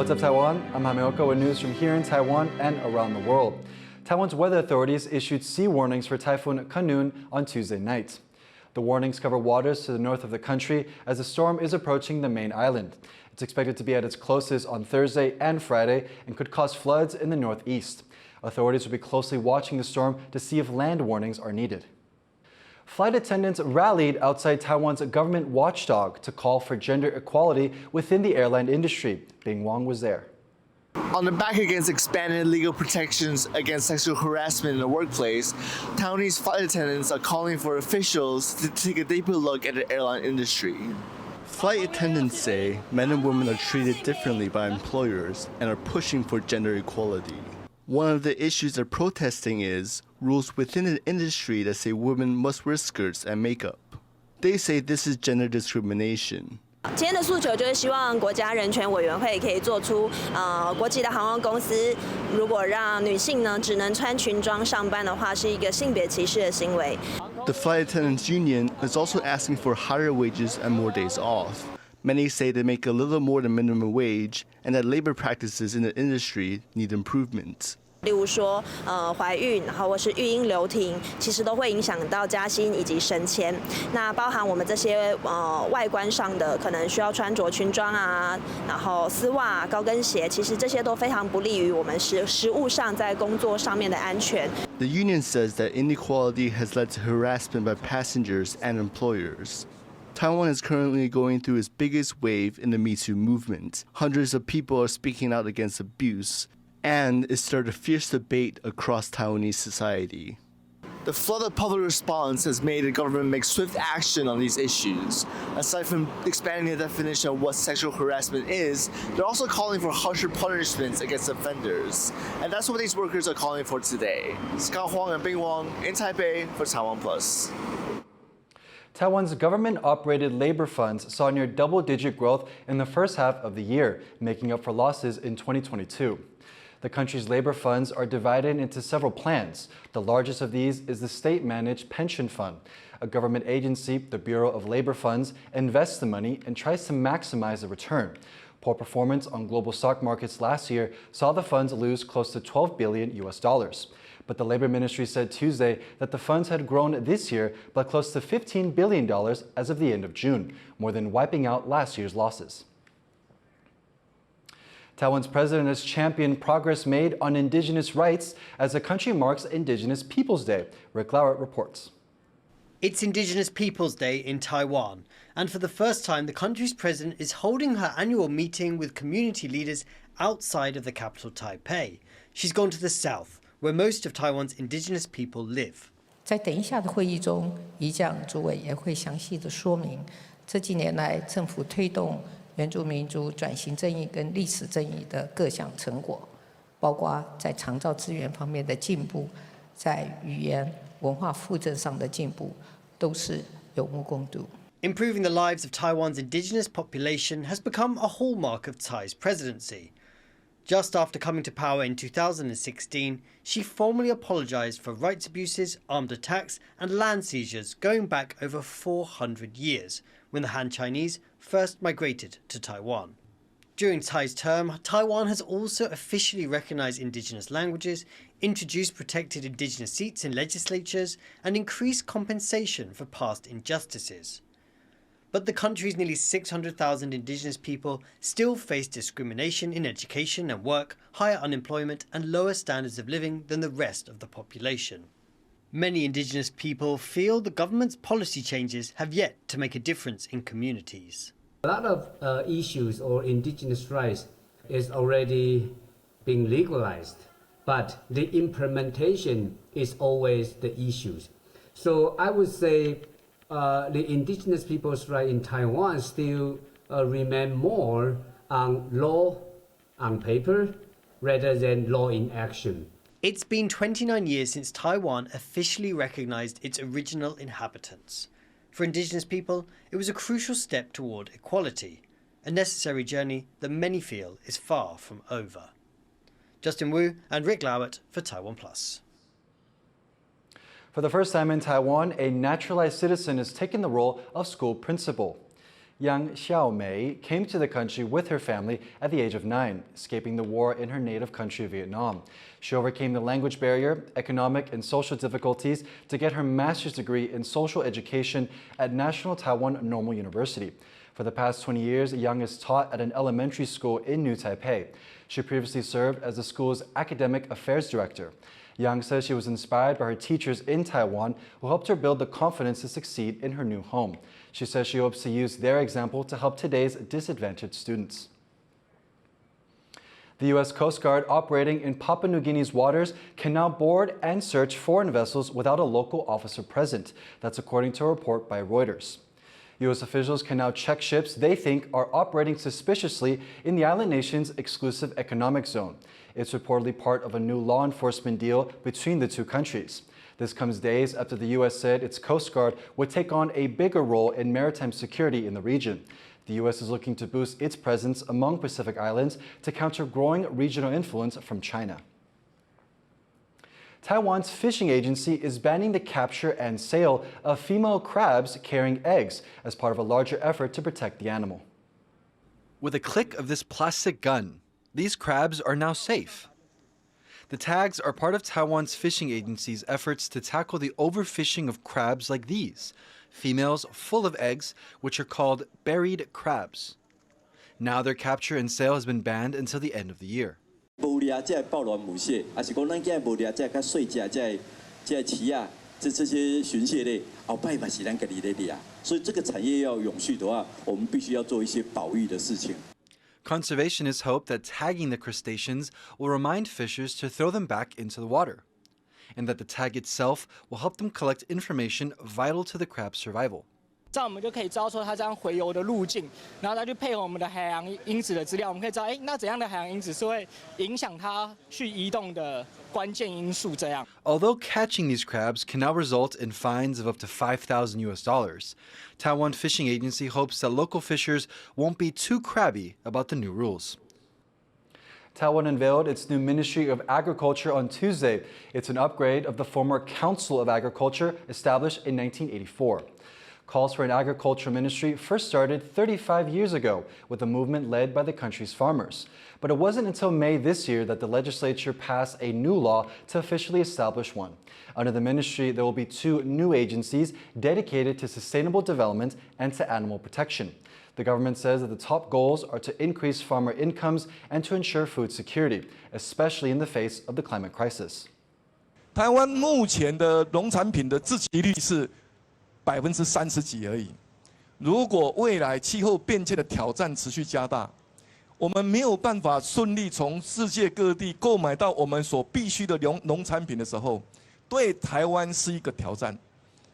What's up, Taiwan? I'm Jaime Ocon with news from here in Taiwan and around the world. Taiwan's weather authorities issued sea warnings for Typhoon Khanun on Tuesday night. The warnings cover waters to the north of the country as the storm is approaching the main island. It's expected to be at its closest on Thursday and Friday and could cause floods in the northeast. Authorities will be closely watching the storm to see if land warnings are needed. Flight attendants rallied outside Taiwan's government watchdog to call for gender equality within the airline industry. Bing Wang was there. On the back against expanded legal protections against sexual harassment in the workplace, Taiwanese flight attendants are calling for officials to take a deeper look at the airline industry. Flight attendants say men and women are treated differently by employers and are pushing for gender equality. One of the issues they're protesting is rules within the industry that say women must wear skirts and makeup. They say this is gender discrimination. 今天的诉求就是希望国家人权委员会可以做出，国际的航空公司如果让女性呢只能穿裙装上班的话，是一个性别歧视的行为。The Flight Attendants Union is also asking for higher wages and more days off. Many say they make a little more than minimum wage and that labor practices in the industry need improvement. 例如说，怀孕，然后或是育婴留停，其实都会影响到加薪以及升迁。那包含我们这些外观上的，可能需要穿着裙装啊，然后丝袜、高跟鞋，其实这些都非常不利于我们实务上在工作上面的安全。The union says that inequality has led to harassment by passengers and employers. Taiwan is currently going through its biggest wave in the Me Too movement. Hundreds of people are speaking out against abuse, and it started a fierce debate across Taiwanese society. The flood of public response has made the government make swift action on these issues. Aside from expanding the definition of what sexual harassment is, they're also calling for harsher punishments against offenders. And that's what these workers are calling for today. Scott Huang and Bing Wang in Taipei for TaiwanPlus. Taiwan's government-operated labor funds saw near double-digit growth in the first half of the year, making up for losses in 2022. The country's labor funds are divided into several plans. The largest of these is the state-managed pension fund. A government agency, the Bureau of Labor Funds, invests the money and tries to maximize the return. Poor performance on global stock markets last year saw the funds lose close to $12 billion. But the Labor Ministry said Tuesday that the funds had grown this year by close to $15 billion as of the end of June, more than wiping out last year's losses. Taiwan's president has championed progress made on indigenous rights as the country marks Indigenous Peoples Day. Recoup reports. It's Indigenous Peoples Day in Taiwan, and for the first time, the country's president is holding her annual meeting with community leaders outside of the capital, Taipei. She's gone to the south, where most of Taiwan's indigenous people live. 在等一下的会议中，仪将主委也会详细的说明这几年来政府推动原住民族转型正义跟历史正义的各项成果，包括在长照资源方面的进步，在语言文化复振上的进步，都是有目共睹。 Improving the lives of Taiwan's indigenous population has become a hallmark of Tsai's presidency. Just after coming to power in 2016, she formally apologized for rights abuses, armed attacks, and land seizures going back over 400 years, when the Han Chinese first migrated to Taiwan. During Tsai's term, Taiwan has also officially recognized indigenous languages, introduced protected indigenous seats in legislatures, and increased compensation for past injustices. But the country's nearly 600,000 indigenous people still face discrimination in education and work, higher unemployment, and lower standards of living than the rest of the population. Many indigenous people feel the government's policy changes have yet to make a difference in communities. A lot of issues or indigenous rights is already being legalized, but the implementation is always the issues. So I would say the indigenous people's rights in Taiwan still remain more on law on paper rather than law in action. It's been 29 years since Taiwan officially recognized its original inhabitants. For indigenous people, it was a crucial step toward equality, a necessary journey that many feel is far from over. Justin Wu and Rick Lowett for TaiwanPlus. For the first time in Taiwan, a naturalized citizen has taken the role of school principal. Yang Xiaomei came to the country with her family at the age of 9, escaping the war in her native country of Vietnam. She overcame the language barrier, economic and social difficulties to get her master's degree in social education at National Taiwan Normal University. For the past 20 years, Yang has taught at an elementary school in New Taipei. She previously served as the school's academic affairs director. Yang says she was inspired by her teachers in Taiwan who helped her build the confidence to succeed in her new home. She says she hopes to use their example to help today's disadvantaged students. The U.S. Coast Guard operating in Papua New Guinea's waters can now board and search foreign vessels without a local officer present. That's according to a report by Reuters. U.S. officials can now check ships they think are operating suspiciously in the island nation's exclusive economic zone. It's reportedly part of a new law enforcement deal between the two countries. This comes days after the U.S. said its Coast Guard would take on a bigger role in maritime security in the region. The U.S. is looking to boost its presence among Pacific islands to counter growing regional influence from China. Taiwan's fishing agency is banning the capture and sale of female crabs carrying eggs as part of a larger effort to protect the animal. With a click of this plastic gun, these crabs are now safe. The tags are part of Taiwan's fishing agency's efforts to tackle the overfishing of crabs like these, females full of eggs, which are called buried crabs. Now their capture and sale has been banned until the end of the year. 无掠这暴卵母蟹，还是讲咱今无掠这较细只这鳍啊，这些巡蟹类，后摆嘛是咱家己咧掠，所以这个产业要永续的话，我们必须要做一些保育的事情。 Conservationists hope that tagging the crustaceans will remind fishers to throw them back into the water, and that the tag itself will help them collect information vital to the crab's survival. 这样我们就可以知道说它这样回游的路径，然后再去配合我们的海洋因子的资料，我们可以知道，那怎样的海洋因子是会影响它去移动的关键因素。这样。Although catching these crabs can now result in fines of up to $5,000 US, Taiwan Fishing Agency hopes that local fishers won't be too crabby about the new rules. Taiwan unveiled its new Ministry of Agriculture on Tuesday. It's an upgrade of the former Council of Agriculture established in 1984. Calls for an agriculture ministry first started 35 years ago with a movement led by the country's farmers. But it wasn't until May this year that the legislature passed a new law to officially establish one. Under the ministry, there will be 2 new agencies dedicated to sustainable development and to animal protection. The government says that the top goals are to increase farmer incomes and to ensure food security, especially in the face of the climate crisis. 台湾目前的农产品的自给率是30%几而已。如果未来气候变迁的挑战持续加大，我们没有办法顺利从世界各地购买到我们所必需的农产品的时候，对台湾是一个挑战。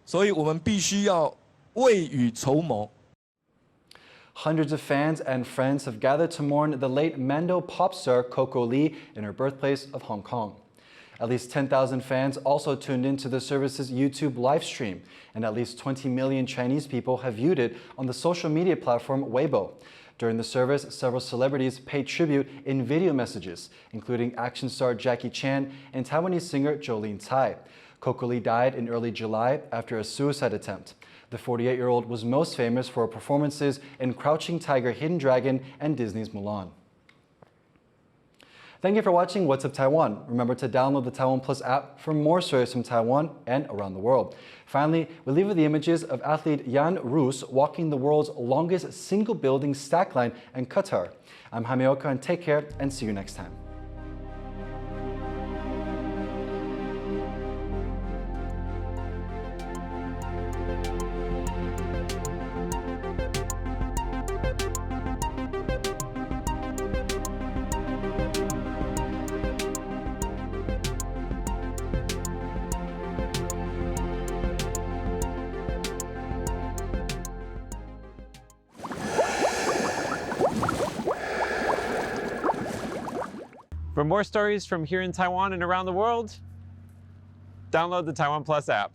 所以我们必须要未雨绸缪。Hundreds of fans and friends have gathered to mourn the late Mando pop star Coco Lee in her birthplace of Hong Kong. At least 10,000 fans also tuned into the service's YouTube live stream, and at least 20 million Chinese people have viewed it on the social media platform Weibo. During the service, several celebrities paid tribute in video messages, including action star Jackie Chan and Taiwanese singer Jolene Tsai. Coco Lee died in early July after a suicide attempt. The 48-year-old was most famous for her performances in Crouching Tiger, Hidden Dragon and Disney's Mulan. Thank you for watching What's Up Taiwan. Remember to download the TaiwanPlus app for more stories from Taiwan and around the world. Finally, we leave with the images of athlete Jan Roos walking the world's longest single-building stack line in Qatar. I'm Jaime Ocon. Take care and see you next time. For more stories from here in Taiwan and around the world, download the TaiwanPlus app.